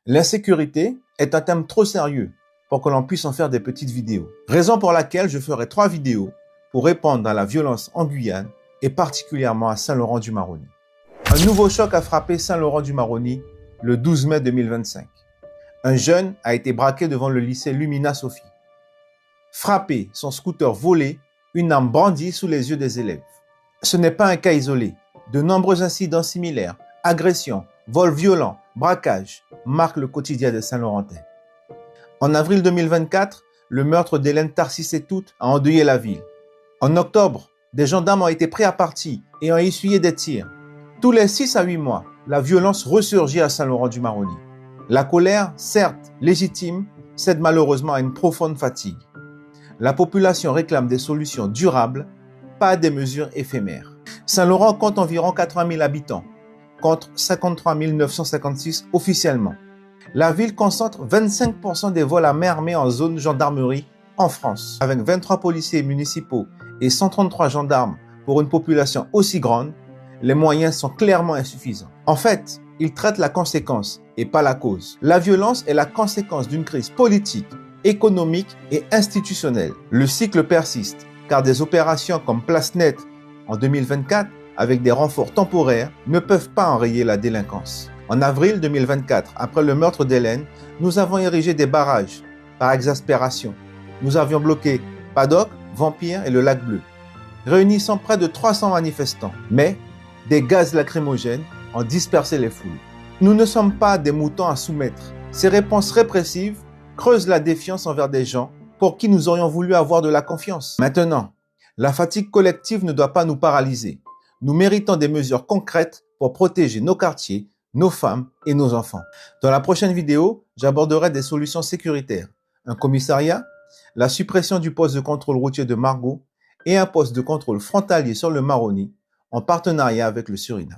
L'insécurité est un thème trop sérieux pour que l'on puisse en faire des petites vidéos. Raison pour laquelle je ferai 3 vidéos pour répondre à la violence en Guyane et particulièrement à Saint-Laurent-du-Maroni. Un nouveau choc a frappé Saint-Laurent-du-Maroni le 12 mai 2025. Un jeune a été braqué devant le lycée Lumina Sophie. Frappé, son scooter volé, une arme brandie sous les yeux des élèves. Ce n'est pas un cas isolé. De nombreux incidents similaires, agressions, vols violents, braquages, marquent le quotidien des Saint-Laurentais. En avril 2024, le meurtre d'Hélène Tarcy-Setout a endeuillé la ville. En octobre, des gendarmes ont été pris à partie et ont essuyé des tirs. Tous les 6 à 8 mois, la violence ressurgit à Saint-Laurent-du-Maroni. La colère, certes légitime, cède malheureusement à une profonde fatigue. La population réclame des solutions durables, pas des mesures éphémères. Saint-Laurent compte environ 80 000 habitants, contre 53 956 officiellement. La ville concentre 25% des vols à main armée en zone gendarmerie en France. Avec 23 policiers municipaux et 133 gendarmes pour une population aussi grande, les moyens sont clairement insuffisants. En fait, ils traitent la conséquence et pas la cause. La violence est la conséquence d'une crise politique, économique et institutionnelle. Le cycle persiste car des opérations comme Place Nette en 2024 avec des renforts temporaires ne peuvent pas enrayer la délinquance. En avril 2024, après le meurtre d'Hélène, nous avons érigé des barrages par exaspération. Nous avions bloqué Paddock, Vampire et le Lac Bleu, réunissant près de 300 manifestants. Mais des gaz lacrymogènes ont dispersé les foules. Nous ne sommes pas des moutons à soumettre. Ces réponses répressives creusent la défiance envers des gens pour qui nous aurions voulu avoir de la confiance. Maintenant, la fatigue collective ne doit pas nous paralyser. Nous méritons des mesures concrètes pour protéger nos quartiers, nos femmes et nos enfants. Dans la prochaine vidéo, j'aborderai des solutions sécuritaires. Un commissariat, la suppression du poste de contrôle routier de Margaux et un poste de contrôle frontalier sur le Maroni en partenariat avec le Suriname.